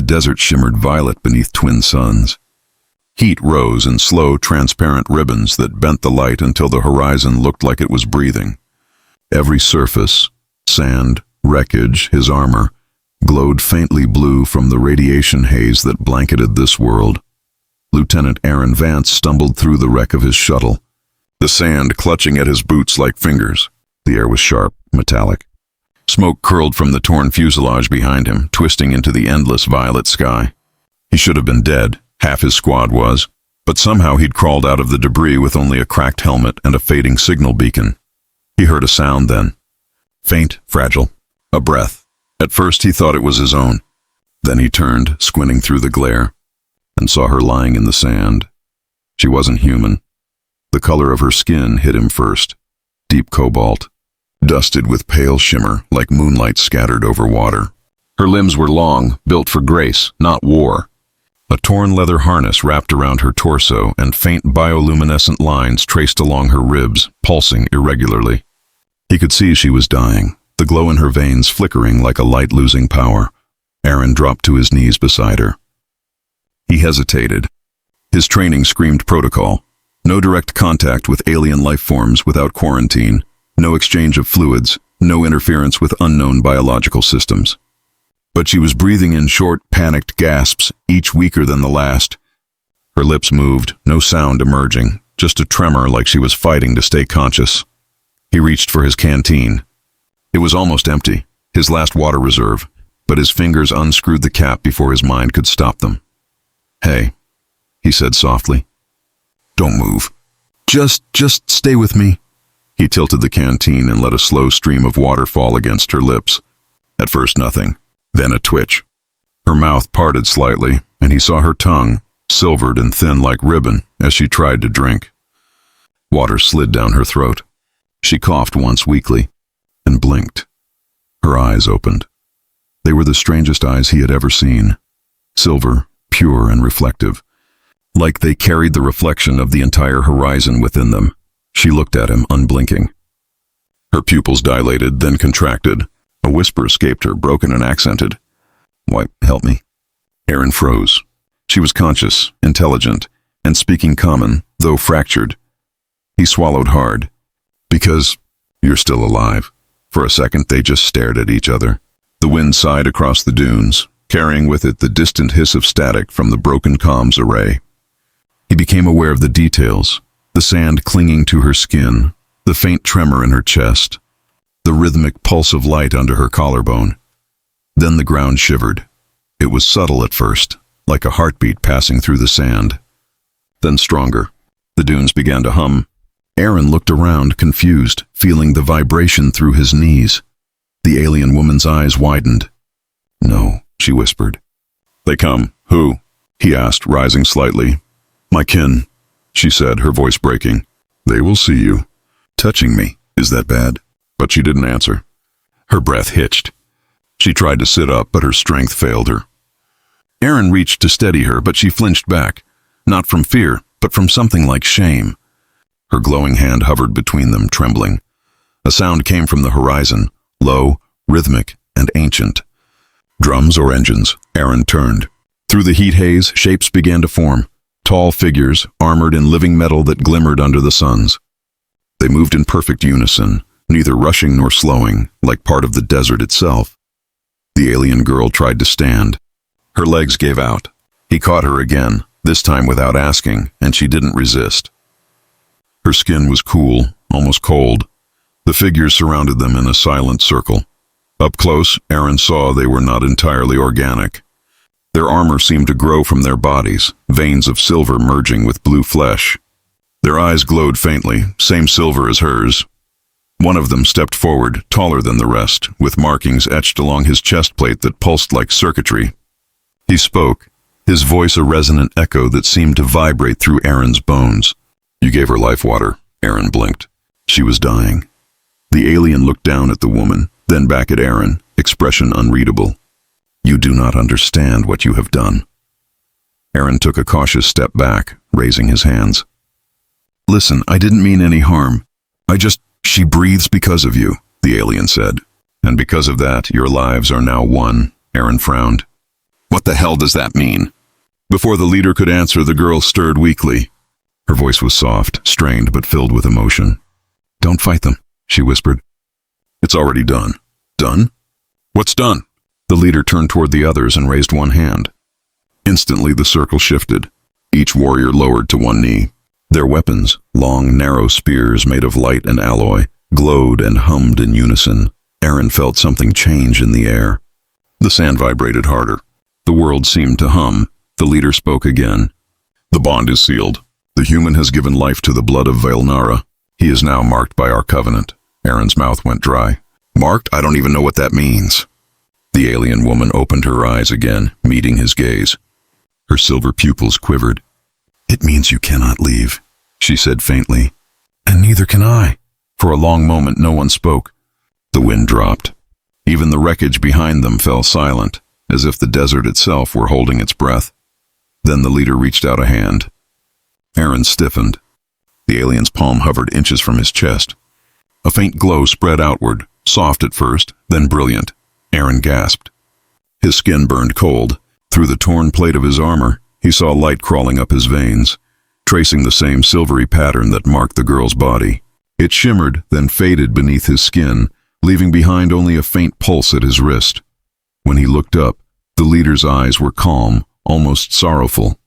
desert shimmered violet beneath twin suns. Heat rose in slow, transparent ribbons that bent the light until the horizon looked like it was breathing. Every surface, sand, wreckage, his armor, glowed faintly blue from the radiation haze that blanketed this world. Lieutenant Aaron Vance stumbled through the wreck of his shuttle, the sand clutching at his boots like fingers. The air was sharp, metallic. Smoke curled from the torn fuselage behind him, twisting into the endless violet sky. He should have been dead, half his squad was, but somehow he'd crawled out of the debris with only a cracked helmet and a fading signal beacon. He heard a sound then. Faint, fragile, a breath. At first he thought it was his own. Then he turned, squinting through the glare, and saw her lying in the sand. She wasn't human. The color of her skin hit him first, deep cobalt, dusted with pale shimmer like moonlight scattered over water. Her limbs were long, built for grace, not war. A torn leather harness wrapped around her torso and faint bioluminescent lines traced along her ribs, pulsing irregularly. He could see she was dying, the glow in her veins flickering like a light losing power. Aaron dropped to his knees beside her. He hesitated. His training screamed protocol. No direct contact with alien life forms without quarantine, no exchange of fluids, no interference with unknown biological systems. But she was breathing in short, panicked gasps, each weaker than the last. Her lips moved, no sound emerging, just a tremor like she was fighting to stay conscious. He reached for his canteen. It was almost empty, his last water reserve, but his fingers unscrewed the cap before his mind could stop them. "Hey," he said softly. "Don't move. Just stay with me." He tilted the canteen and let a slow stream of water fall against her lips. At first nothing, then a twitch. Her mouth parted slightly, and he saw her tongue, silvered and thin like ribbon, as she tried to drink. Water slid down her throat. She coughed once weakly, and blinked. Her eyes opened. They were the strangest eyes he had ever seen. Silver, pure and reflective. Like they carried the reflection of the entire horizon within them. She looked at him, unblinking. Her pupils dilated, then contracted. A whisper escaped her, broken and accented. "Why, help me." Aaron froze. She was conscious, intelligent, and speaking common, though fractured. He swallowed hard. "Because you're still alive." For a second they just stared at each other. The wind sighed across the dunes, carrying with it the distant hiss of static from the broken comms array. He became aware of the details, the sand clinging to her skin, the faint tremor in her chest, the rhythmic pulse of light under her collarbone. Then the ground shivered. It was subtle at first, like a heartbeat passing through the sand. Then stronger. The dunes began to hum. Aaron looked around, confused, feeling the vibration through his knees. The alien woman's eyes widened. "No," she whispered. "They come. Who?" he asked, rising slightly. "My kin," she said, her voice breaking. "They will see you. Touching me, is that bad?" But she didn't answer. Her breath hitched. She tried to sit up, but her strength failed her. Aaron reached to steady her, but she flinched back, not from fear, but from something like shame. Her glowing hand hovered between them, trembling. A sound came from the horizon, low, rhythmic, and ancient. Drums or engines? Aaron turned. Through the heat haze, shapes began to form. Tall figures, armored in living metal that glimmered under the suns. They moved in perfect unison, neither rushing nor slowing, like part of the desert itself. The alien girl tried to stand. Her legs gave out. He caught her again, this time without asking, and she didn't resist. Her skin was cool, almost cold. The figures surrounded them in a silent circle. Up close, Aaron saw they were not entirely organic. Their armor seemed to grow from their bodies, veins of silver merging with blue flesh. Their eyes glowed faintly, same silver as hers. One of them stepped forward, taller than the rest, with markings etched along his chest plate that pulsed like circuitry. He spoke, his voice a resonant echo that seemed to vibrate through Aaron's bones. "You gave her life water," Aaron blinked. "She was dying." The alien looked down at the woman, then back at Aaron, expression unreadable. "You do not understand what you have done." Aaron took a cautious step back, raising his hands. "Listen, I didn't mean any harm. She breathes because of you," the alien said. "And because of that, your lives are now one," Aaron frowned. "What What the hell does that mean? Before the leader could answer, the girl stirred weakly. Her voice was soft, strained, but filled with emotion. Don't fight them, she whispered. It's already done. Done? What's done? The leader turned toward the others and raised one hand. Instantly, the circle shifted. Each warrior lowered to one knee. Their weapons, long, narrow spears made of light and alloy, glowed and hummed in unison. Aaron felt something change in the air. The sand vibrated harder. The world seemed to hum. The leader spoke again. The bond is sealed. The human has given life to the blood of Vailnara. He is now marked by our covenant. Aaron's mouth went dry. Marked? I don't even know what that means. The alien woman opened her eyes again, meeting his gaze. Her silver pupils quivered. It means you cannot leave, she said faintly. And neither can I. For a long moment, no one spoke. The wind dropped. Even the wreckage behind them fell silent, as if the desert itself were holding its breath. Then the leader reached out a hand. Aaron stiffened. The alien's palm hovered inches from his chest. A faint glow spread outward, soft at first, then brilliant. Aaron gasped. His skin burned cold. Through the torn plate of his armor, he saw light crawling up his veins, tracing the same silvery pattern that marked the girl's body. It shimmered, then faded beneath his skin, leaving behind only a faint pulse at his wrist. When he looked up, the leader's eyes were calm, almost sorrowful.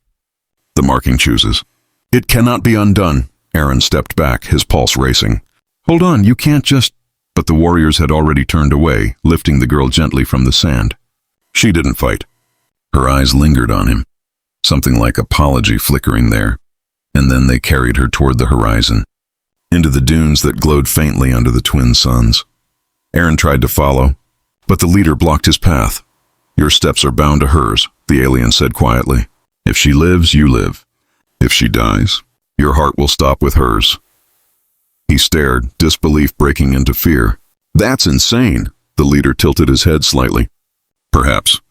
The marking chooses. It cannot be undone. Aaron stepped back, his pulse racing. Hold on, you can't just... But the warriors had already turned away, lifting the girl gently from the sand. She didn't fight. Her eyes lingered on him, something like apology flickering there, and then they carried her toward the horizon, into the dunes that glowed faintly under the twin suns. Aaron tried to follow, but the leader blocked his path. Your steps are bound to hers, the alien said quietly. If she lives, you live. If she dies, your heart will stop with hers. He stared, disbelief breaking into fear. That's insane. The leader tilted his head slightly. Perhaps.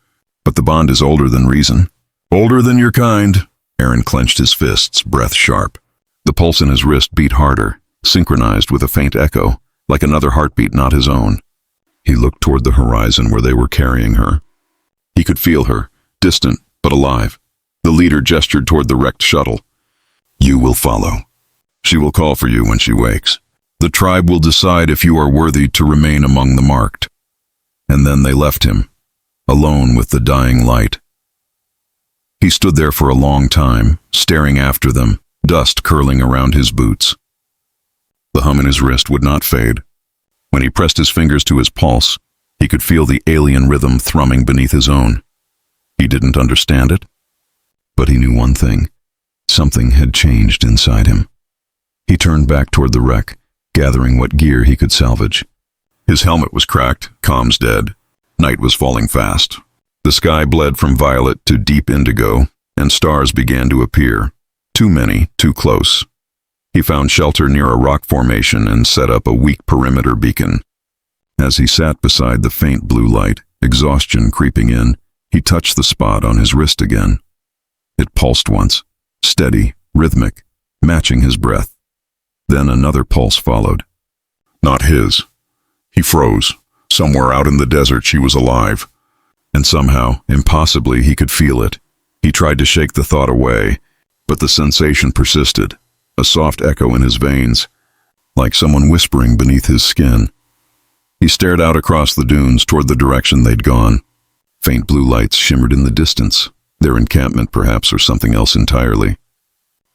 But the bond is older than reason. Older than your kind. Aaron clenched his fists, breath sharp. The pulse in his wrist beat harder, synchronized with a faint echo, like another heartbeat not his own. He looked toward the horizon where they were carrying her. He could feel her, distant but alive. The leader gestured toward the wrecked shuttle. You will follow. She will call for you when she wakes. The tribe will decide if you are worthy to remain among the marked. And then they left him, alone with the dying light. He stood there for a long time, staring after them, dust curling around his boots. The hum in his wrist would not fade. When he pressed his fingers to his pulse, he could feel the alien rhythm thrumming beneath his own. He didn't understand it, but he knew one thing. Something had changed inside him. He turned back toward the wreck, gathering what gear he could salvage. His helmet was cracked, comms dead. Night was falling fast. The sky bled from violet to deep indigo, and stars began to appear. Too many, too close. He found shelter near a rock formation and set up a weak perimeter beacon. As he sat beside the faint blue light, exhaustion creeping in, he touched the spot on his wrist again. It pulsed once, steady, rhythmic, matching his breath. Then another pulse followed. Not his. He froze. Somewhere out in the desert she was alive. And somehow, impossibly, he could feel it. He tried to shake the thought away, but the sensation persisted, a soft echo in his veins, like someone whispering beneath his skin. He stared out across the dunes toward the direction they'd gone. Faint blue lights shimmered in the distance, their encampment perhaps, or something else entirely.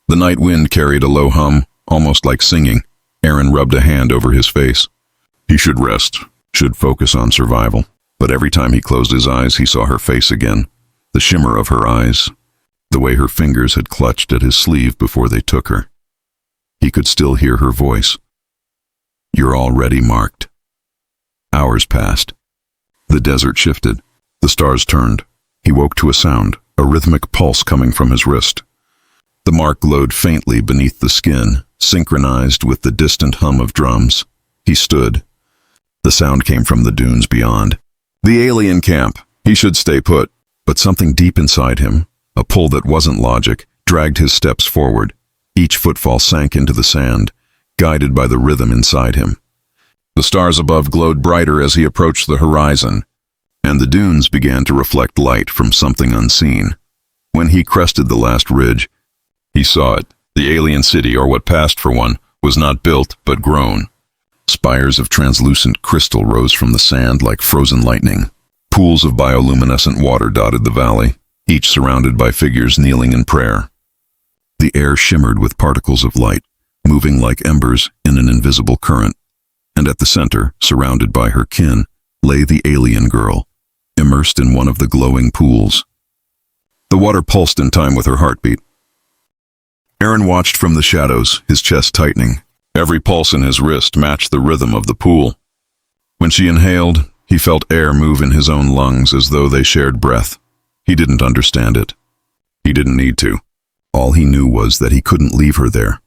The night wind carried a low hum, almost like singing. Aaron rubbed a hand over his face. He should rest, should focus on survival. But every time he closed his eyes, he saw her face again, the shimmer of her eyes, the way her fingers had clutched at his sleeve before they took her. He could still hear her voice. You're already marked. Hours passed. The desert shifted. The stars turned. He woke to a sound, a rhythmic pulse coming from his wrist. The mark glowed faintly beneath the skin, synchronized with the distant hum of drums. He stood. The sound came from the dunes beyond. The alien camp. He should stay put. But something deep inside him, a pull that wasn't logic, dragged his steps forward. Each footfall sank into the sand, guided by the rhythm inside him. The stars above glowed brighter as he approached the horizon, and the dunes began to reflect light from something unseen. When he crested the last ridge, he saw it. The alien city, or what passed for one, was not built but grown. Spires of translucent crystal rose from the sand like frozen lightning. Pools of bioluminescent water dotted the valley, each surrounded by figures kneeling in prayer. The air shimmered with particles of light, moving like embers in an invisible current. And at the center, surrounded by her kin, lay the alien girl, immersed in one of the glowing pools. The water pulsed in time with her heartbeat. Aaron watched from the shadows, his chest tightening. Every pulse in his wrist matched the rhythm of the pool. When she inhaled, he felt air move in his own lungs as though they shared breath. He didn't understand it. He didn't need to. All he knew was that he couldn't leave her there.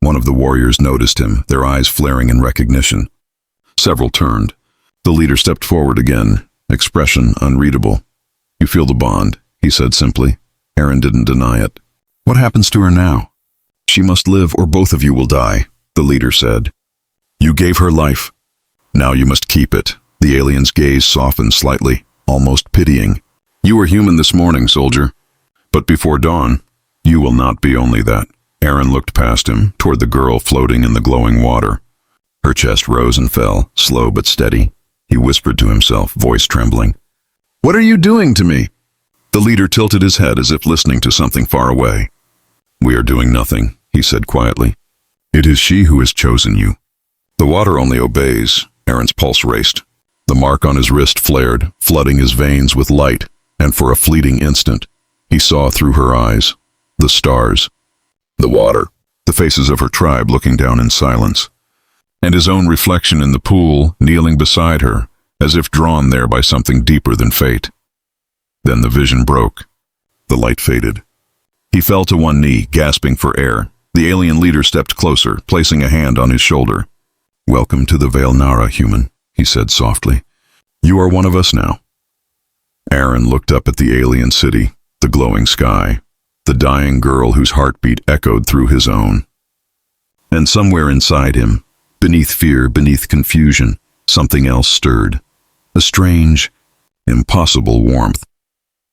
One of the warriors noticed him, their eyes flaring in recognition. Several turned. The leader stepped forward again, expression unreadable. "You feel the bond," he said simply. Aaron didn't deny it. "What happens to her now?" "She must live or both of you will die," the leader said. "You gave her life. Now you must keep it." The alien's gaze softened slightly, almost pitying. "You were human this morning, soldier. But before dawn, you will not be only that." Aaron looked past him, toward the girl floating in the glowing water. Her chest rose and fell, slow but steady. He whispered to himself, voice trembling. "What are you doing to me?" The leader tilted his head as if listening to something far away. "We are doing nothing," he said quietly. "It is she who has chosen you." The water only obeys. Aaron's pulse raced. The mark on his wrist flared, flooding his veins with light, and for a fleeting instant, he saw through her eyes, the stars, the water, the faces of her tribe looking down in silence, and his own reflection in the pool, kneeling beside her, as if drawn there by something deeper than fate. Then the vision broke. The light faded. He fell to one knee, gasping for air. The alien leader stepped closer, placing a hand on his shoulder. "Welcome to the Veil Nara, human," he said softly. "You are one of us now." Aaron looked up at the alien city, the glowing sky, the dying girl whose heartbeat echoed through his own. And somewhere inside him, beneath fear, beneath confusion, something else stirred. A strange, impossible warmth,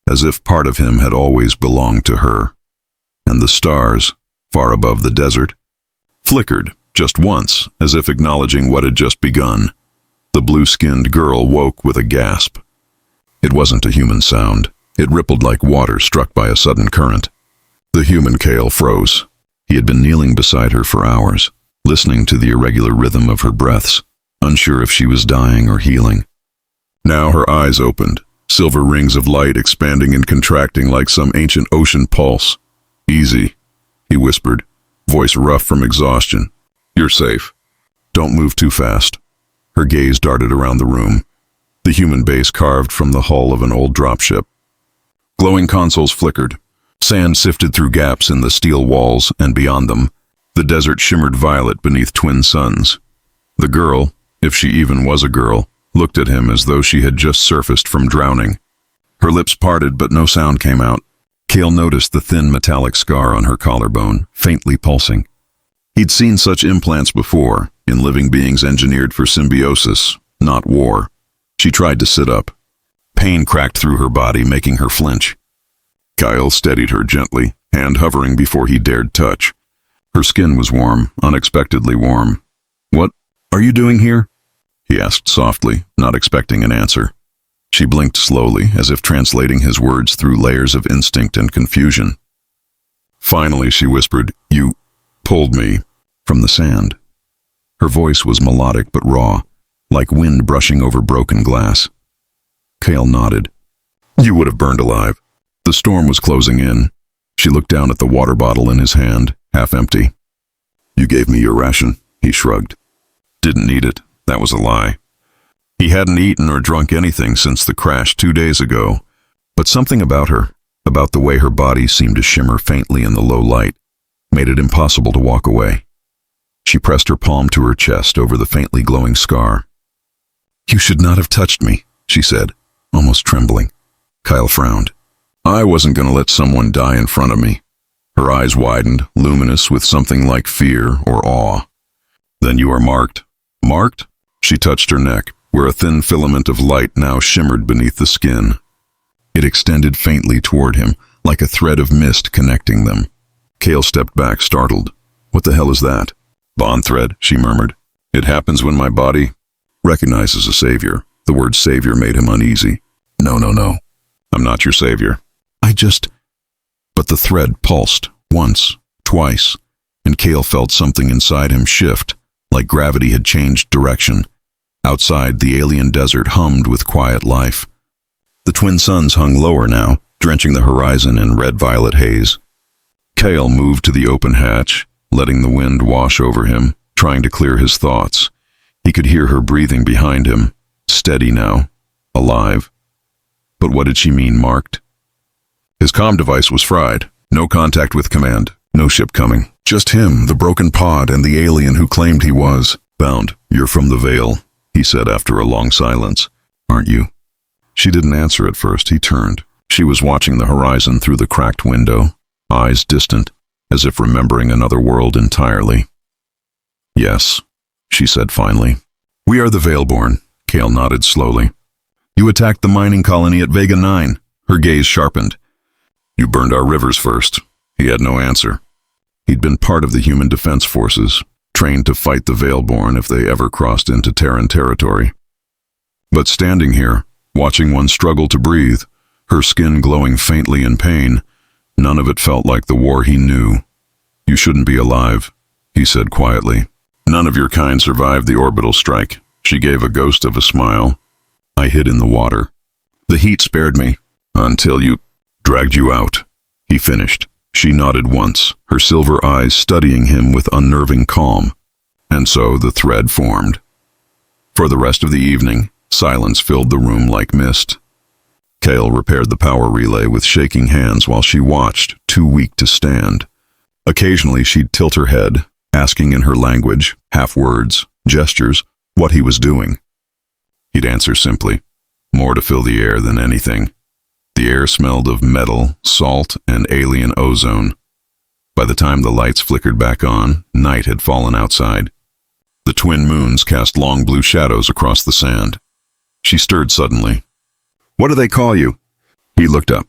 as if part of him had always belonged to her. And the stars, far above the desert, flickered just once, as if acknowledging what had just begun. The blue-skinned girl woke with a gasp. It wasn't a human sound. It rippled like water struck by a sudden current. The human Kale froze. He had been kneeling beside her for hours, listening to the irregular rhythm of her breaths, unsure if she was dying or healing. Now her eyes opened, silver rings of light expanding and contracting like some ancient ocean pulse. "Easy," he whispered, voice rough from exhaustion. "You're safe. Don't move too fast." Her gaze darted around the room, the human base carved from the hull of an old dropship. Glowing consoles flickered. Sand sifted through gaps in the steel walls, and beyond them, the desert shimmered violet beneath twin suns. The girl, if she even was a girl, looked at him as though she had just surfaced from drowning. Her lips parted, but no sound came out. Kale noticed the thin metallic scar on her collarbone, faintly pulsing. He'd seen such implants before, in living beings engineered for symbiosis, not war. She tried to sit up. Pain cracked through her body, making her flinch. Kyle steadied her gently, hand hovering before he dared touch. Her skin was warm, unexpectedly warm. "What are you doing here?" he asked softly, not expecting an answer. She blinked slowly, as if translating his words through layers of instinct and confusion. Finally, she whispered, "You pulled me from the sand." Her voice was melodic but raw, like wind brushing over broken glass. Kale nodded. "You would have burned alive." The storm was closing in. She looked down at the water bottle in his hand, half empty. "You gave me your ration," he shrugged. "Didn't need it. That was a lie." He hadn't eaten or drunk anything since the crash 2 days ago, but something about her, about the way her body seemed to shimmer faintly in the low light, made it impossible to walk away. She pressed her palm to her chest over the faintly glowing scar. "You should not have touched me," she said, almost trembling. Kyle frowned. "I wasn't going to let someone die in front of me." Her eyes widened, luminous with something like fear or awe. "Then you are marked." "Marked?" She touched her neck. where a thin filament of light now shimmered beneath the skin. It extended faintly toward him, like a thread of mist connecting them. Cale stepped back, startled. "What the hell is that?" "Bond thread," she murmured. "It happens when my body recognizes a savior." The word savior made him uneasy. No. I'm not your savior. But the thread pulsed, once, twice, and Cale felt something inside him shift, like gravity had changed direction. Outside, the alien desert hummed with quiet life. The twin suns hung lower now, drenching the horizon in red-violet haze. Cale moved to the open hatch, letting the wind wash over him, trying to clear his thoughts. He could hear her breathing behind him, steady now, alive. But what did she mean, marked? His comm device was fried. No contact with command, no ship coming. Just him, the broken pod, and the alien who claimed he was. "Bound, you're from the Veil," he said after a long silence. "Aren't you?" She didn't answer at first. He turned. She was watching the horizon through the cracked window, eyes distant, as if remembering another world entirely. "Yes," she said finally. "We are the Veilborn," Cale nodded slowly. "You attacked the mining colony at Vega 9. Her gaze sharpened. "You burned our rivers first." He had no answer. He'd been part of the human defense forces, trained to fight the Veilborn if they ever crossed into Terran territory. But standing here, watching one struggle to breathe, her skin glowing faintly in pain, none of it felt like the war he knew. "You shouldn't be alive," he said quietly. "None of your kind survived the orbital strike." She gave a ghost of a smile. "I hid in the water. The heat spared me, until you dragged you out," he finished. She nodded once, her silver eyes studying him with unnerving calm. And so the thread formed. For the rest of the evening, silence filled the room like mist. Cale repaired the power relay with shaking hands while she watched, too weak to stand. Occasionally she'd tilt her head, asking in her language, half words, gestures, what he was doing. He'd answer simply, more to fill the air than anything. The air smelled of metal, salt, and alien ozone. By the time the lights flickered back on, night had fallen outside. The twin moons cast long blue shadows across the sand. She stirred suddenly. "What do they call you?" He looked up.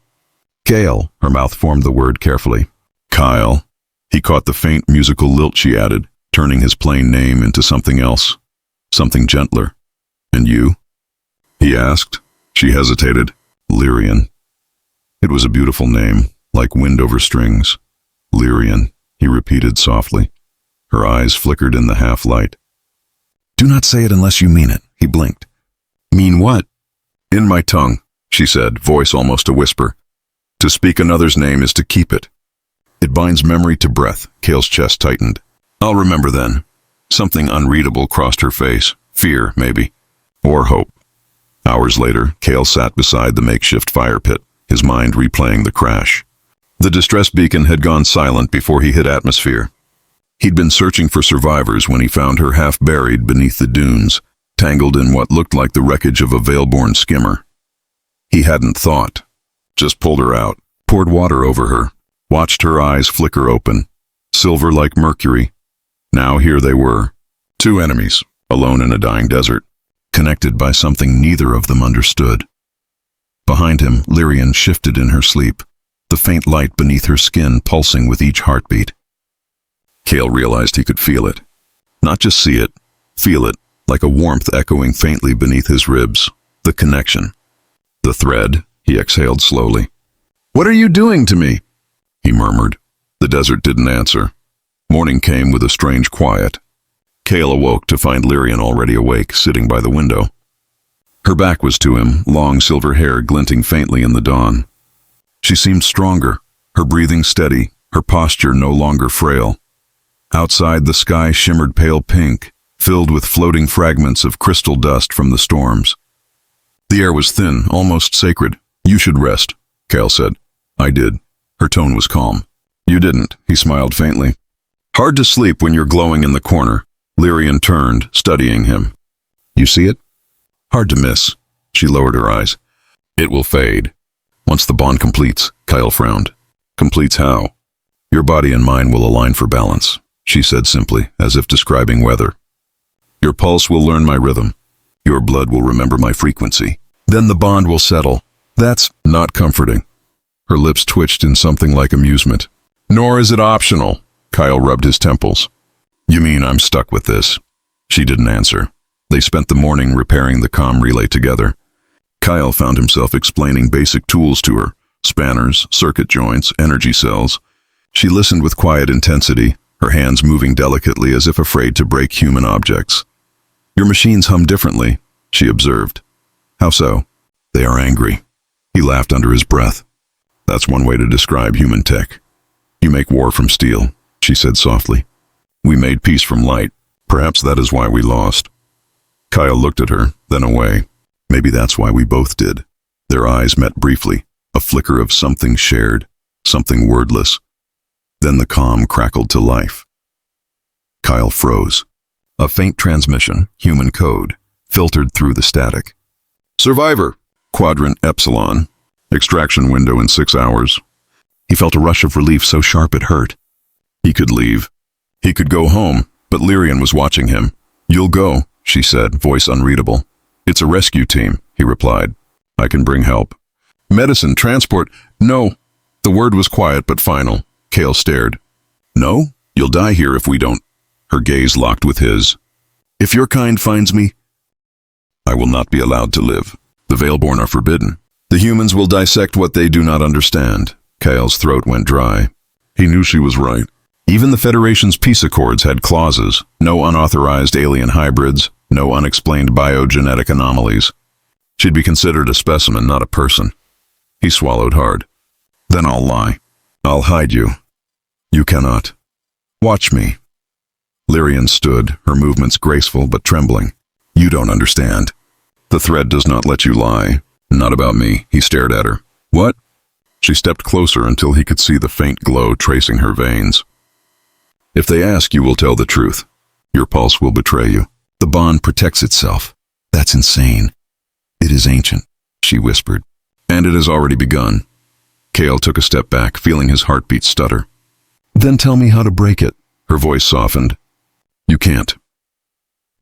"Cale," her mouth formed the word carefully. "Kyle." He caught the faint musical lilt she added, turning his plain name into something else, something gentler. "And you?" he asked. She hesitated. "Lyrian." It was a beautiful name, like wind over strings. "Lyrian," he repeated softly. Her eyes flickered in the half-light. "Do not say it unless you mean it," he blinked. "Mean what?" "In my tongue," she said, voice almost a whisper. "To speak another's name is to keep it. It binds memory to breath." Cale's chest tightened. "I'll remember then." Something unreadable crossed her face. Fear, maybe. Or hope. Hours later, Cale sat beside the makeshift fire pit, his mind replaying the crash. The distress beacon had gone silent before he hit atmosphere. He'd been searching for survivors when he found her half buried beneath the dunes, tangled in what looked like the wreckage of a Veilborn skimmer. He hadn't thought. Just pulled her out, poured water over her, watched her eyes flicker open, silver like mercury. Now here they were, two enemies, alone in a dying desert, connected by something neither of them understood. Behind him, Lyrian shifted in her sleep, the faint light beneath her skin pulsing with each heartbeat. Cale realized he could feel it. Not just see it, feel it, like a warmth echoing faintly beneath his ribs. The connection. "The thread," he exhaled slowly. "What are you doing to me?" he murmured. The desert didn't answer. Morning came with a strange quiet. Cale awoke to find Lyrian already awake, sitting by the window. Her back was to him, long silver hair glinting faintly in the dawn. She seemed stronger, her breathing steady, her posture no longer frail. Outside, the sky shimmered pale pink, filled with floating fragments of crystal dust from the storms. The air was thin, almost sacred. "You should rest," Cale said. "I did." Her tone was calm. "You didn't," he smiled faintly. "Hard to sleep when you're glowing in the corner." Lyrian turned, studying him. "You see it?" "Hard to miss." She lowered her eyes. "It will fade. Once the bond completes," Kyle frowned. "Completes how?" "Your body and mine will align for balance," she said simply, as if describing weather. "Your pulse will learn my rhythm. Your blood will remember my frequency. Then the bond will settle. That's not comforting. Her lips twitched in something like amusement. Nor is it optional. Kyle rubbed his temples. You mean I'm stuck with this? She didn't answer. They spent the morning repairing the comm relay together. Kyle found himself explaining basic tools to her. Spanners, circuit joints, energy cells. She listened with quiet intensity, her hands moving delicately as if afraid to break human objects. Your machines hum differently, she observed. How so? They are angry. He laughed under his breath. That's one way to describe human tech. You make war from steel, she said softly. We made peace from light. Perhaps that is why we lost. Kyle looked at her, then away. Maybe that's why we both did. Their eyes met briefly, a flicker of something shared, something wordless. Then the comm crackled to life. Kyle froze. A faint transmission, human code, filtered through the static. Survivor, Quadrant Epsilon. Extraction window in 6 hours. He felt a rush of relief so sharp it hurt. He could leave. He could go home, but Lyrian was watching him. You'll go, she said, voice unreadable. It's a rescue team, he replied. I can bring help. Medicine, transport, no. The word was quiet but final. Kale stared. No? You'll die here if we don't. Her gaze locked with his. If your kind finds me, I will not be allowed to live. The Veilborn are forbidden. The humans will dissect what they do not understand. Kale's throat went dry. He knew she was right. Even the Federation's peace accords had clauses. No unauthorized alien hybrids, no unexplained biogenetic anomalies. She'd be considered a specimen, not a person. He swallowed hard. Then I'll lie. I'll hide you. You cannot. Watch me. Lyrian stood, her movements graceful but trembling. You don't understand. The thread does not let you lie. Not about me, he stared at her. What? She stepped closer until he could see the faint glow tracing her veins. If they ask, you will tell the truth. Your pulse will betray you. The bond protects itself. That's insane. It is ancient, she whispered. And it has already begun. Kale took a step back, feeling his heartbeat stutter. Then tell me how to break it. Her voice softened. You can't.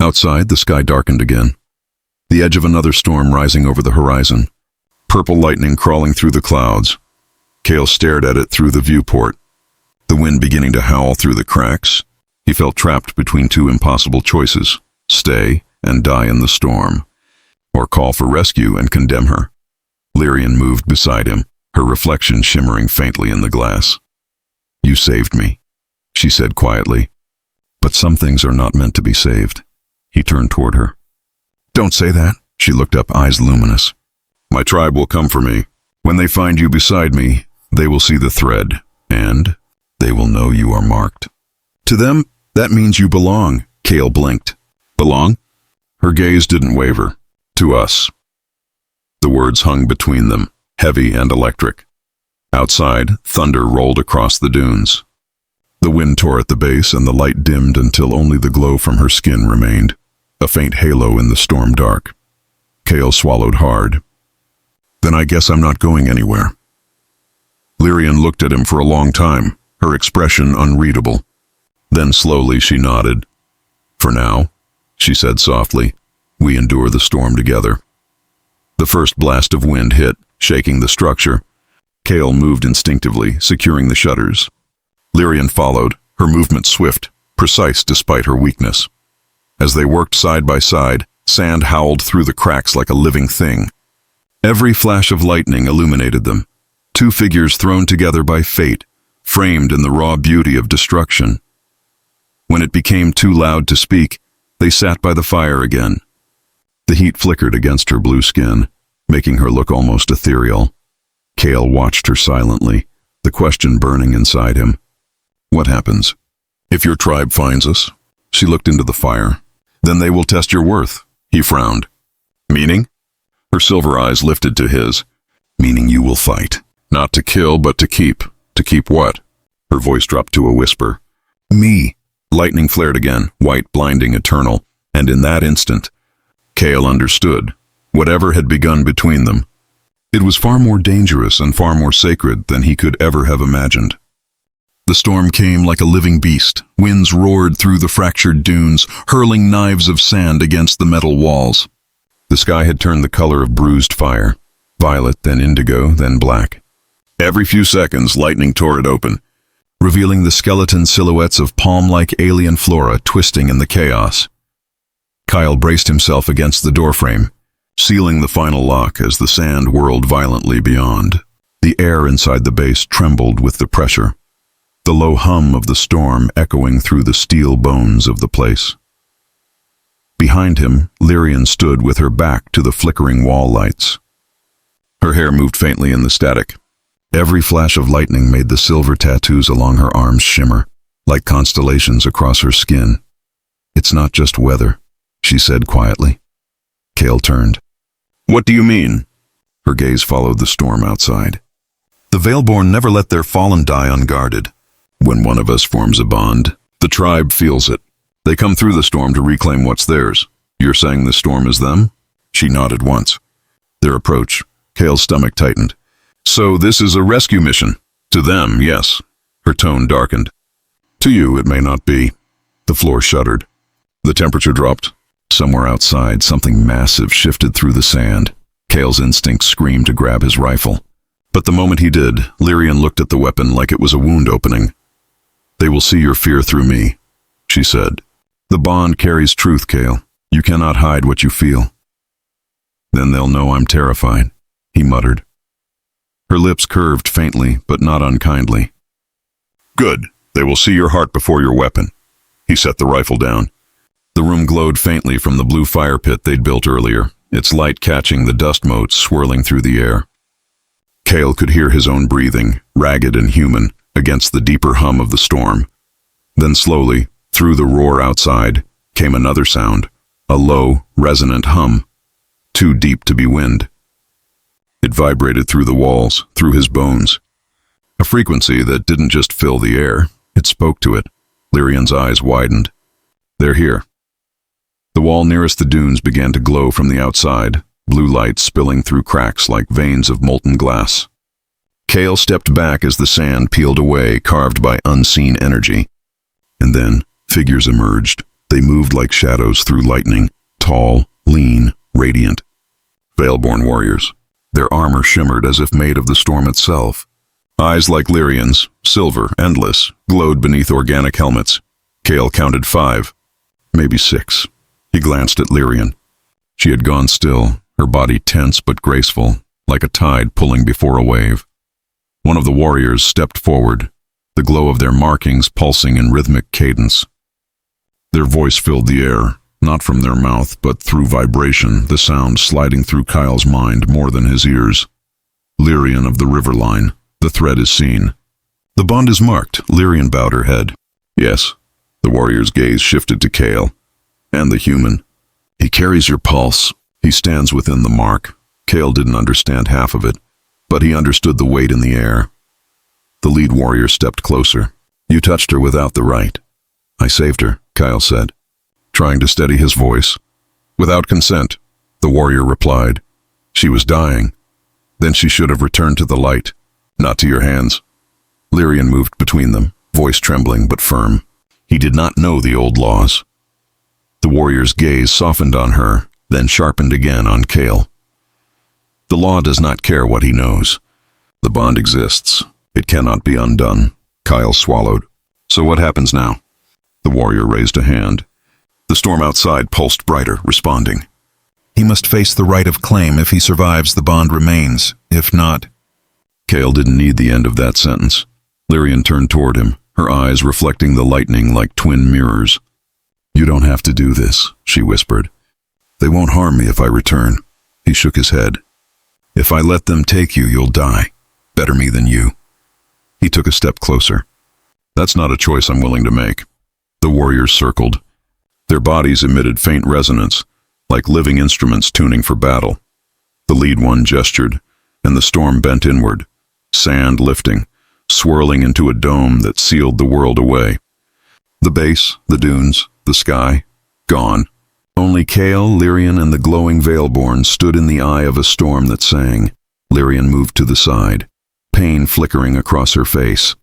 Outside, the sky darkened again. The edge of another storm rising over the horizon. Purple lightning crawling through the clouds. Kale stared at it through the viewport. The wind beginning to howl through the cracks. He felt trapped between two impossible choices. Stay and die in the storm. Or call for rescue and condemn her. Lyrian moved beside him, her reflection shimmering faintly in the glass. You saved me, she said quietly. But some things are not meant to be saved. He turned toward her. Don't say that. She looked up, eyes luminous. My tribe will come for me. When they find you beside me, they will see the thread, and they will know you are marked. To them, that means you belong, Kale blinked. Belong? Her gaze didn't waver. To us. The words hung between them, heavy and electric. Outside, thunder rolled across the dunes. The wind tore at the base and the light dimmed until only the glow from her skin remained, a faint halo in the storm dark. Kale swallowed hard. Then I guess I'm not going anywhere. Lyrian looked at him for a long time, her expression unreadable. Then slowly she nodded. For now, she said softly, we endure the storm together. The first blast of wind hit, shaking the structure. Kale moved instinctively, securing the shutters. Lyrian followed, her movement swift, precise despite her weakness. As they worked side by side, sand howled through the cracks like a living thing. Every flash of lightning illuminated them, two figures thrown together by fate, framed in the raw beauty of destruction. When it became too loud to speak, they sat by the fire again. The heat flickered against her blue skin, making her look almost ethereal. Kale watched her silently, the question burning inside him. What happens? If your tribe finds us? She looked into the fire. Then they will test your worth, he frowned. Meaning? Her silver eyes lifted to his. Meaning you will fight. Not to kill, but to keep. To keep what? Her voice dropped to a whisper. Me. Lightning flared again, white, blinding, eternal, and in that instant, Kale understood. Whatever had begun between them, it was far more dangerous and far more sacred than he could ever have imagined. The storm came like a living beast. Winds roared through the fractured dunes, hurling knives of sand against the metal walls. The sky had turned the color of bruised fire, violet, then indigo, then black. Every few seconds, lightning tore it open, revealing the skeleton silhouettes of palm-like alien flora twisting in the chaos. Kyle braced himself against the doorframe, sealing the final lock as the sand whirled violently beyond. The air inside the base trembled with the pressure, the low hum of the storm echoing through the steel bones of the place. Behind him, Lyrian stood with her back to the flickering wall lights. Her hair moved faintly in the static. Every flash of lightning made the silver tattoos along her arms shimmer, like constellations across her skin. "It's not just weather," she said quietly. Cale turned. "What do you mean?" Her gaze followed the storm outside. "The Veilborn never let their fallen die unguarded. When one of us forms a bond, the tribe feels it. They come through the storm to reclaim what's theirs. You're saying the storm is them?" She nodded once. Their approach. Cale's stomach tightened. "So this is a rescue mission? To them, yes." Her tone darkened. "To you, it may not be." The floor shuddered. The temperature dropped. Somewhere outside, something massive shifted through the sand. Cale's instinct screamed to grab his rifle. But the moment he did, Lyrian looked at the weapon like it was a wound opening. "They will see your fear through me," she said. "The bond carries truth, Cale. You cannot hide what you feel." "Then they'll know I'm terrified," he muttered. Her lips curved faintly, but not unkindly. "Good. They will see your heart before your weapon." He set the rifle down. The room glowed faintly from the blue fire pit they'd built earlier, its light catching the dust motes swirling through the air. Cale could hear his own breathing, ragged and human, against the deeper hum of the storm. Then slowly, through the roar outside, came another sound, a low, resonant hum, too deep to be wind. It vibrated through the walls, through his bones. A frequency that didn't just fill the air, it spoke to it. Lyrian's eyes widened. "They're here." The wall nearest the dunes began to glow from the outside, blue light spilling through cracks like veins of molten glass. Cale stepped back as the sand peeled away, carved by unseen energy. And then, figures emerged. They moved like shadows through lightning, tall, lean, radiant. Veilborn warriors. Their armor shimmered as if made of the storm itself. Eyes like Lyrian's, silver, endless, glowed beneath organic helmets. Cale counted 5, maybe 6. He glanced at Lyrian. She had gone still, her body tense but graceful, like a tide pulling before a wave. One of the warriors stepped forward, the glow of their markings pulsing in rhythmic cadence. Their voice filled the air, not from their mouth, but through vibration, the sound sliding through Kyle's mind more than his ears. "Lyrian of the Riverline, the thread is seen." "The bond is marked," Lyrian bowed her head. "Yes." The warrior's gaze shifted to Cale. "And the human. He carries your pulse. He stands within the mark." Cale didn't understand half of it, but he understood the weight in the air. The lead warrior stepped closer. "You touched her without the right." "I saved her," Kyle said, trying to steady his voice. "Without consent," the warrior replied. "She was dying. Then she should have returned to the light, not to your hands." Lyrian moved between them, voice trembling but firm. He did not know the old laws. The warrior's gaze softened on her, then sharpened again on Cale. "The law does not care what he knows. The bond exists. It cannot be undone." Kyle swallowed. "So what happens now?" The warrior raised a hand. The storm outside pulsed brighter, responding. "He must face the right of claim. If he survives, the bond remains. If not—" Cale didn't need the end of that sentence. Lyrian turned toward him, her eyes reflecting the lightning like twin mirrors. "You don't have to do this," she whispered. "They won't harm me if I return." He shook his head. "If I let them take you, you'll die. Better me than you." He took a step closer. "That's not a choice I'm willing to make." The warriors circled. Their bodies emitted faint resonance, like living instruments tuning for battle. The lead one gestured, and the storm bent inward, sand lifting, swirling into a dome that sealed the world away. The base, the dunes, the sky, gone. Only Cale, Lyrian, and the glowing Veilborn stood in the eye of a storm that sang. Lyrian moved to the side, pain flickering across her face.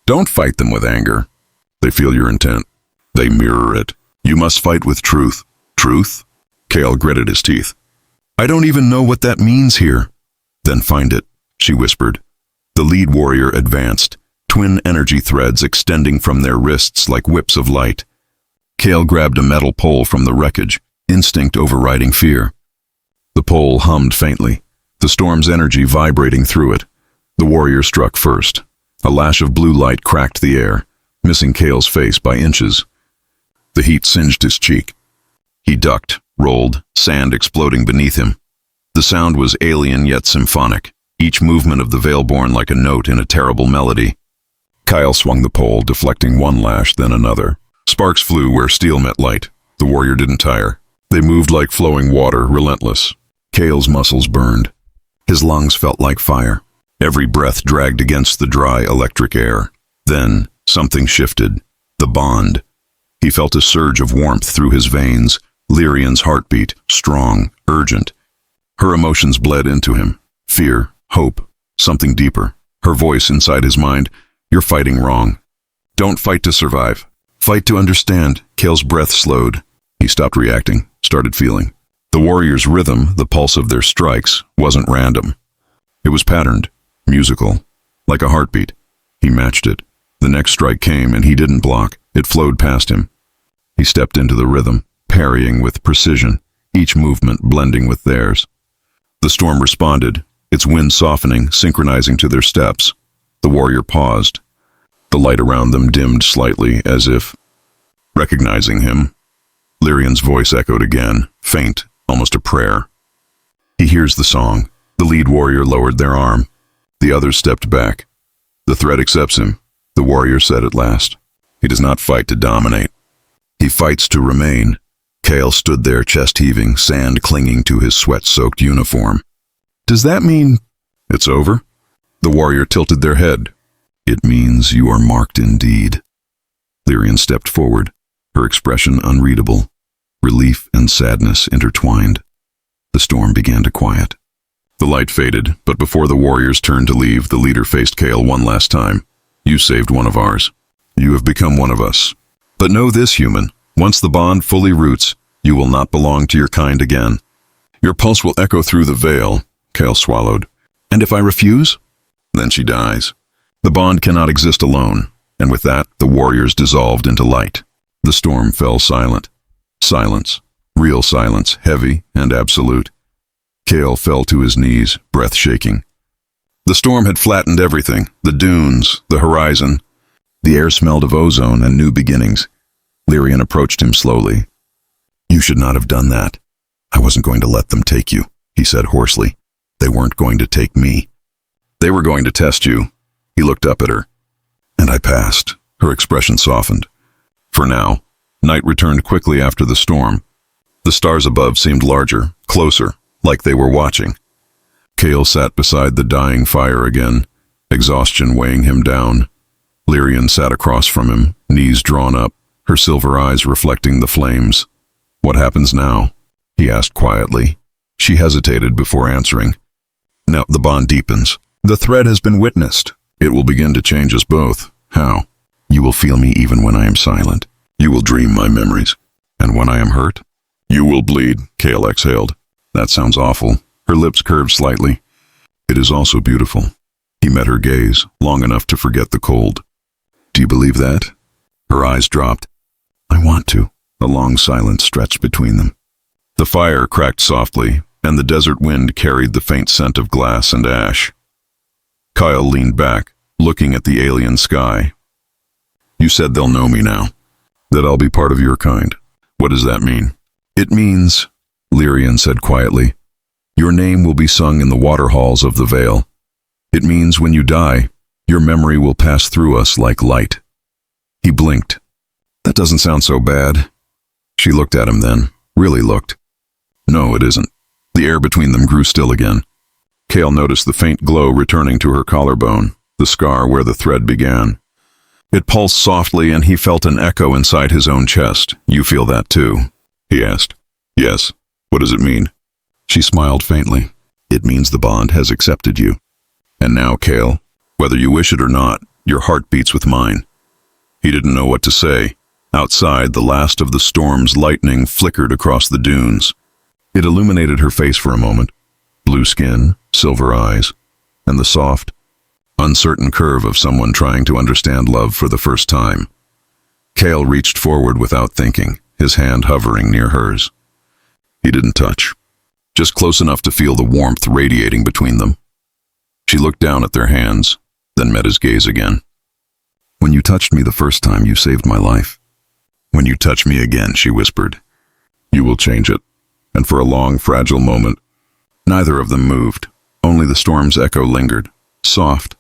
"Don't fight them with anger. They feel your intent. They mirror it. You must fight with truth." "Truth?" Kale gritted his teeth. I don't even know what that means here. Then find it, she whispered. The lead warrior advanced, twin energy threads extending from their wrists like whips of light. Kale grabbed a metal pole from the wreckage, instinct overriding fear. The pole hummed faintly, the storm's energy vibrating through it. The warrior struck first. A lash of blue light cracked the air, missing Kale's face by inches. The heat singed his cheek. He ducked, rolled, sand exploding beneath him. The sound was alien yet symphonic, each movement of the Veilborn like a note in a terrible melody. Kyle swung the pole, deflecting one lash, then another. Sparks flew where steel met light. The warrior didn't tire. They moved like flowing water, relentless. Kale's muscles burned. His lungs felt like fire. Every breath dragged against the dry electric air. Then, something shifted. The bond. He felt a surge of warmth through his veins. Lyrian's heartbeat, strong, urgent. Her emotions bled into him. Fear, hope, something deeper. Her voice inside his mind, you're fighting wrong. Don't fight to survive. Fight to understand. Kale's breath slowed. He stopped reacting, started feeling. The warrior's rhythm, the pulse of their strikes, wasn't random. It was patterned, musical, like a heartbeat. He matched it. The next strike came and he didn't block. It flowed past him. He stepped into the rhythm, parrying with precision, each movement blending with theirs. The storm responded, its wind softening, synchronizing to their steps. The warrior paused. The light around them dimmed slightly, as if recognizing him. Lyrian's voice echoed again, faint, almost a prayer. He hears the song. The lead warrior lowered their arm. The others stepped back. The threat accepts him, the warrior said at last. He does not fight to dominate. He fights to remain. Kale stood there, chest heaving, sand clinging to his sweat-soaked uniform. Does that mean it's over? The warrior tilted their head. It means you are marked indeed. Lyrian stepped forward, her expression unreadable. Relief and sadness intertwined. The storm began to quiet. The light faded, but before the warriors turned to leave, the leader faced Kale one last time. You saved one of ours. You have become one of us. But know this, human. Once the bond fully roots, you will not belong to your kind again. Your pulse will echo through the veil, Kale swallowed. And if I refuse? Then she dies. The bond cannot exist alone, and with that, the warriors dissolved into light. The storm fell silent. Silence. Real silence, heavy and absolute. Kale fell to his knees, breath shaking. The storm had flattened everything, the dunes, the horizon. The air smelled of ozone and new beginnings. Lyrian approached him slowly. You should not have done that. I wasn't going to let them take you, he said hoarsely. They weren't going to take me. They were going to test you. He looked up at her. And I passed. Her expression softened. For now, night returned quickly after the storm. The stars above seemed larger, closer, like they were watching. Kale sat beside the dying fire again, exhaustion weighing him down. Lyrian sat across from him, knees drawn up, her silver eyes reflecting the flames. What happens now? He asked quietly. She hesitated before answering. Now the bond deepens. The thread has been witnessed. It will begin to change us both. How? You will feel me even when I am silent. You will dream my memories. And when I am hurt? You will bleed, Kale exhaled. That sounds awful. Her lips curved slightly. It is also beautiful. He met her gaze, long enough to forget the cold. Do you believe that? Her eyes dropped. I want to. A long silence stretched between them. The fire cracked softly, and the desert wind carried the faint scent of glass and ash. Kyle leaned back, looking at the alien sky. You said they'll know me now. That I'll be part of your kind. What does that mean? It means, Lyrian said quietly, your name will be sung in the water halls of the Veil. It means when you die, your memory will pass through us like light. He blinked. That doesn't sound so bad. She looked at him then, really looked. No, it isn't. The air between them grew still again. Kale noticed the faint glow returning to her collarbone, the scar where the thread began. It pulsed softly and he felt an echo inside his own chest. You feel that too? He asked. Yes. What does it mean? She smiled faintly. It means the bond has accepted you. And now, Kale, whether you wish it or not, your heart beats with mine. He didn't know what to say. Outside, the last of the storm's lightning flickered across the dunes. It illuminated her face for a moment. Blue skin, silver eyes, and the soft, uncertain curve of someone trying to understand love for the first time. Cale reached forward without thinking, his hand hovering near hers. He didn't touch, just close enough to feel the warmth radiating between them. She looked down at their hands, then met his gaze again. "When you touched me the first time, you saved my life." "When you touch me again," she whispered, "you will change it." And for a long, fragile moment, neither of them moved. Only the storm's echo lingered, soft,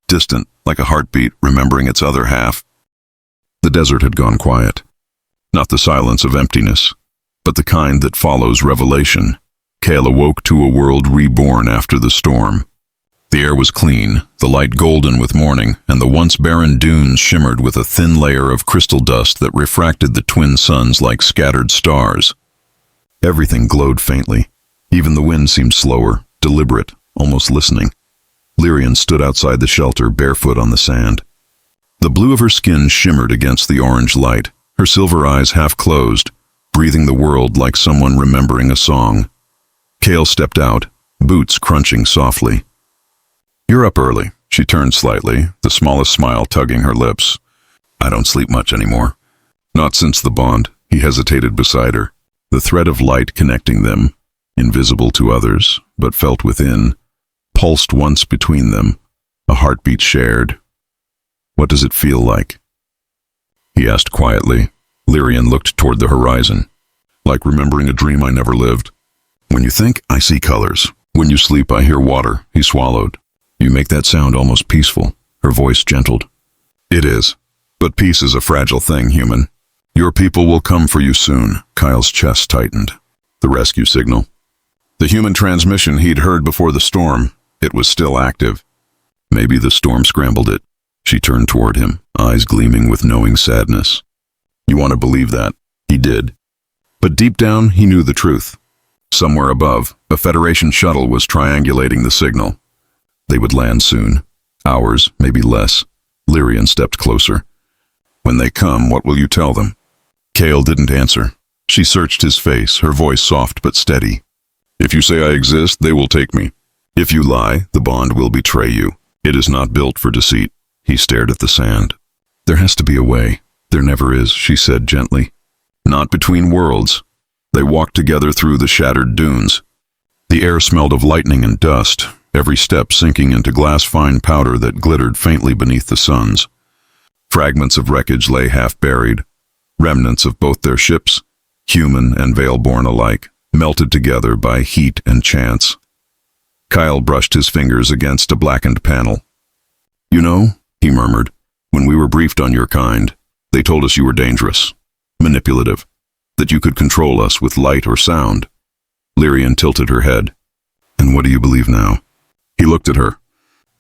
distant, like a heartbeat remembering its other half. The desert had gone quiet. Not the silence of emptiness, but the kind that follows revelation. Cale awoke to a world reborn after the storm. The air was clean, the light golden with morning, and the once barren dunes shimmered with a thin layer of crystal dust that refracted the twin suns like scattered stars. Everything glowed faintly. Even the wind seemed slower, deliberate, almost listening. Lyrian stood outside the shelter, barefoot on the sand. The blue of her skin shimmered against the orange light, her silver eyes half closed, breathing the world like someone remembering a song. Cale stepped out, boots crunching softly. "You're up early." She turned slightly, the smallest smile tugging her lips. "I don't sleep much anymore." Not since the bond. He hesitated beside her. The thread of light connecting them, invisible to others, but felt within, pulsed once between them, a heartbeat shared. "What does it feel like?" he asked quietly. Lyrian looked toward the horizon. "Like remembering a dream I never lived. When you think, I see colors. When you sleep, I hear water." He swallowed. "You make that sound almost peaceful." Her voice gentled. "It is. But peace is a fragile thing, human. Your people will come for you soon." Kyle's chest tightened. The rescue signal. The human transmission he'd heard before the storm. It was still active. Maybe the storm scrambled it. She turned toward him, eyes gleaming with knowing sadness. "You want to believe that?" He did. But deep down, he knew the truth. Somewhere above, a Federation shuttle was triangulating the signal. They would land soon. Hours, maybe less. Lyrian stepped closer. "When they come, what will you tell them?" Cale didn't answer. She searched his face, her voice soft but steady. "If you say I exist, they will take me. If you lie, the bond will betray you. It is not built for deceit." He stared at the sand. "There has to be a way." "There never is," she said gently. "Not between worlds." They walked together through the shattered dunes. The air smelled of lightning and dust, every step sinking into glass-fine powder that glittered faintly beneath the suns. Fragments of wreckage lay half-buried, remnants of both their ships, human and Veilborn alike, melted together by heat and chance. Kyle brushed his fingers against a blackened panel. "You know," he murmured, "when we were briefed on your kind, they told us you were dangerous, manipulative, that you could control us with light or sound." Lyrian tilted her head. "And what do you believe now?" He looked at her.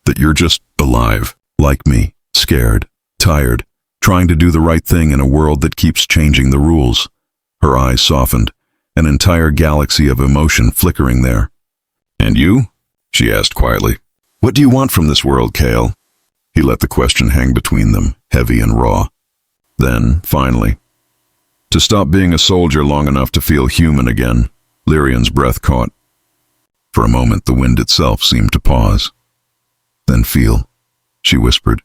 "That you're just alive, like me, scared, tired, trying to do the right thing in a world that keeps changing the rules." Her eyes softened, an entire galaxy of emotion flickering there. "And you?" she asked quietly. "What do you want from this world, Cale?" He let the question hang between them, heavy and raw. Then, finally, to stop being a soldier long enough to feel human again. Lyrian's breath caught. For a moment, the wind itself seemed to pause. "Then feel," she whispered.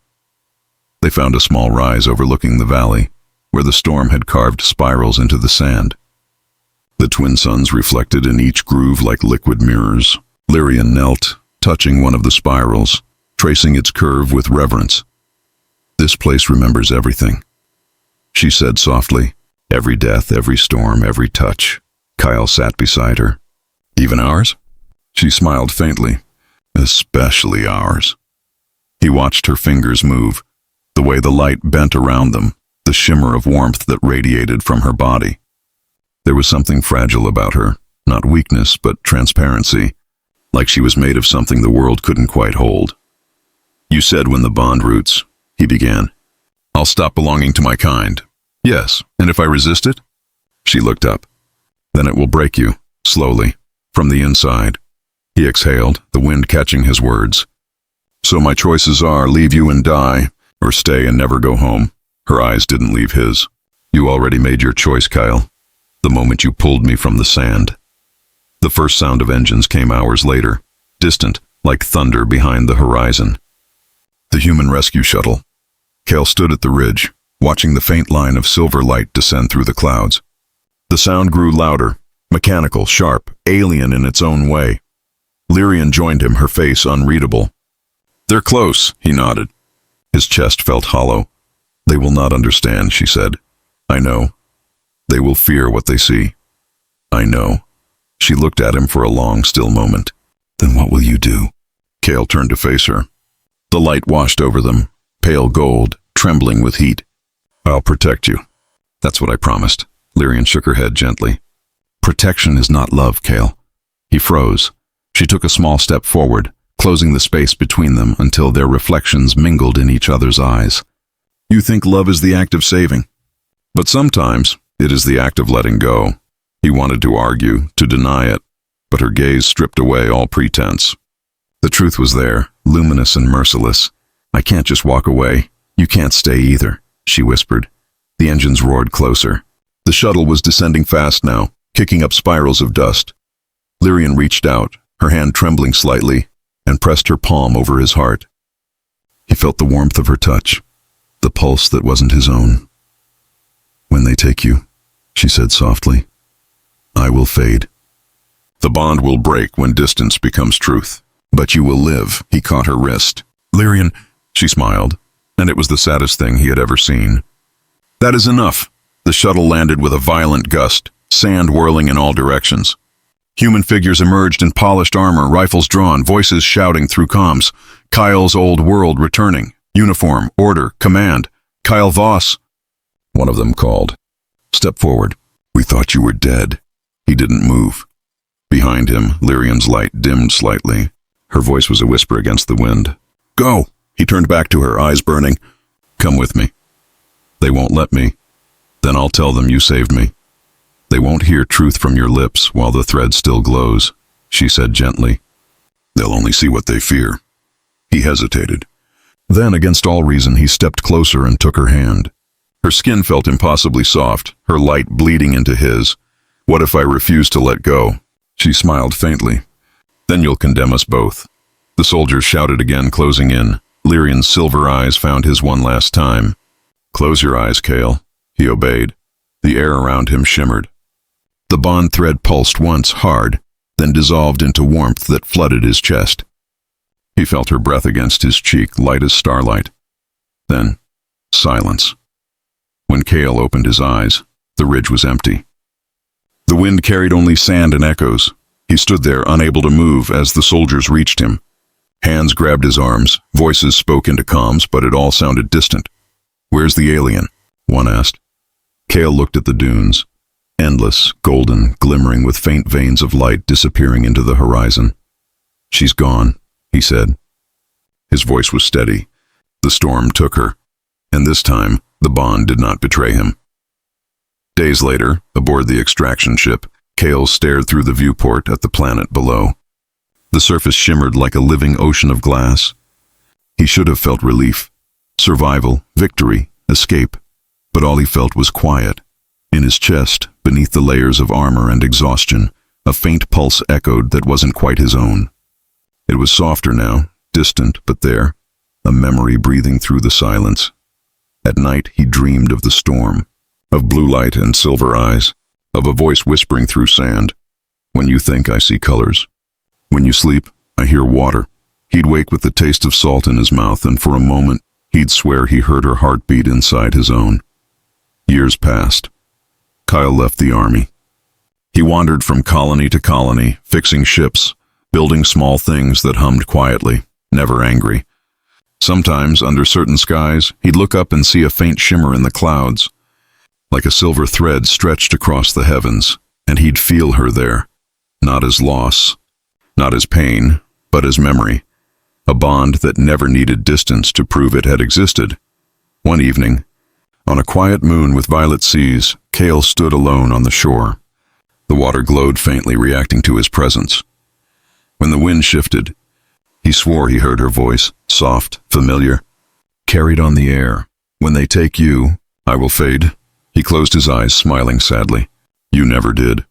They found a small rise overlooking the valley, where the storm had carved spirals into the sand. The twin suns reflected in each groove like liquid mirrors. Lyrian knelt, touching one of the spirals, tracing its curve with reverence. "This place remembers everything," she said softly. "Every death, every storm, every touch." Kyle sat beside her. "Even ours?" She smiled faintly. "Especially ours." He watched her fingers move, the way the light bent around them, the shimmer of warmth that radiated from her body. There was something fragile about her, not weakness, but transparency, like she was made of something the world couldn't quite hold. "You said when the bond roots," he began, "I'll stop belonging to my kind." "Yes, and if I resist it?" She looked up. "Then it will break you, slowly, from the inside." He exhaled, the wind catching his words. "So my choices are leave you and die, or stay and never go home." Her eyes didn't leave his. "You already made your choice, Kyle, the moment you pulled me from the sand." The first sound of engines came hours later, distant, like thunder behind the horizon. The human rescue shuttle. Cale stood at the ridge, watching the faint line of silver light descend through the clouds. The sound grew louder, mechanical, sharp, alien in its own way. Lyrian joined him, her face unreadable. "They're close," he nodded. His chest felt hollow. "They will not understand," she said. "I know. They will fear what they see." "I know." She looked at him for a long, still moment. "Then what will you do?" Cale turned to face her. The light washed over them, pale gold, trembling with heat. "I'll protect you." "That's what I promised." Lyrian shook her head gently. "Protection is not love, Cale." He froze. She took a small step forward, closing the space between them until their reflections mingled in each other's eyes. "You think love is the act of saving. But sometimes it is the act of letting go." He wanted to argue, to deny it, but her gaze stripped away all pretense. The truth was there, luminous and merciless. "I can't just walk away. You can't stay either," she whispered. The engines roared closer. The shuttle was descending fast now, kicking up spirals of dust. Lyrian reached out, her hand trembling slightly, and pressed her palm over his heart. He felt the warmth of her touch, the pulse that wasn't his own. "When they take you," she said softly, "I will fade. The bond will break when distance becomes truth. But you will live." He caught her wrist. "Lyrian," she smiled, and it was the saddest thing he had ever seen. "That is enough." The shuttle landed with a violent gust, sand whirling in all directions. Human figures emerged in polished armor, rifles drawn, voices shouting through comms. Kyle's old world returning. Uniform, order, command. "Kyle Voss." One of them called. "Step forward. We thought you were dead." He didn't move. Behind him, Lyrian's light dimmed slightly. Her voice was a whisper against the wind. "Go!" He turned back to her, eyes burning. "Come with me." "They won't let me." "Then I'll tell them you saved me." "They won't hear truth from your lips while the thread still glows," she said gently. "They'll only see what they fear." He hesitated. Then, against all reason, he stepped closer and took her hand. Her skin felt impossibly soft, her light bleeding into his. "What if I refuse to let go?" She smiled faintly. "Then you'll condemn us both." The soldiers shouted again, closing in. Lyrian's silver eyes found his one last time. "Close your eyes, Cale." He obeyed. The air around him shimmered. The bond thread pulsed once, hard, then dissolved into warmth that flooded his chest. He felt her breath against his cheek, light as starlight. Then, silence. When Cale opened his eyes, the ridge was empty. The wind carried only sand and echoes. He stood there, unable to move, as the soldiers reached him. Hands grabbed his arms, voices spoke into comms, but it all sounded distant. "Where's the alien?" one asked. Cale looked at the dunes, endless, golden, glimmering with faint veins of light disappearing into the horizon. "She's gone," he said. His voice was steady. The storm took her, and this time the bond did not betray him. Days later, aboard the extraction ship, Cale stared through the viewport at the planet below. The surface shimmered like a living ocean of glass. He should have felt relief, survival, victory, escape, but all he felt was quiet. In his chest, beneath the layers of armor and exhaustion, a faint pulse echoed that wasn't quite his own. It was softer now, distant but there, a memory breathing through the silence. At night he dreamed of the storm, of blue light and silver eyes, of a voice whispering through sand. "When you think, I see colors. When you sleep, I hear water." He'd wake with the taste of salt in his mouth, and for a moment, he'd swear he heard her heartbeat inside his own. Years passed. Kyle left the army. He wandered from colony to colony, fixing ships, building small things that hummed quietly, never angry. Sometimes, under certain skies, he'd look up and see a faint shimmer in the clouds, like a silver thread stretched across the heavens, and he'd feel her there, not as loss, not as pain, but as memory, a bond that never needed distance to prove it had existed. One evening, on a quiet moon with violet seas, Cale stood alone on the shore. The water glowed faintly, reacting to his presence. When the wind shifted, he swore he heard her voice, soft, familiar, carried on the air. "When they take you, I will fade." He closed his eyes, smiling sadly. "You never did."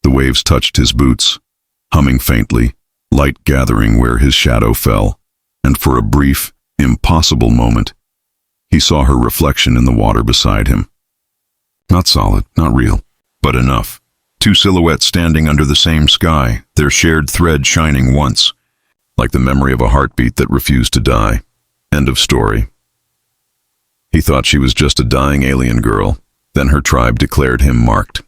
The waves touched his boots. humming faintly, light gathering where his shadow fell, and for a brief, impossible moment, he saw her reflection in the water beside him. Not solid, not real, but enough. Two silhouettes standing under the same sky, their shared thread shining once, like the memory of a heartbeat that refused to die. End of story. He thought she was just a dying alien girl, then her tribe declared him marked.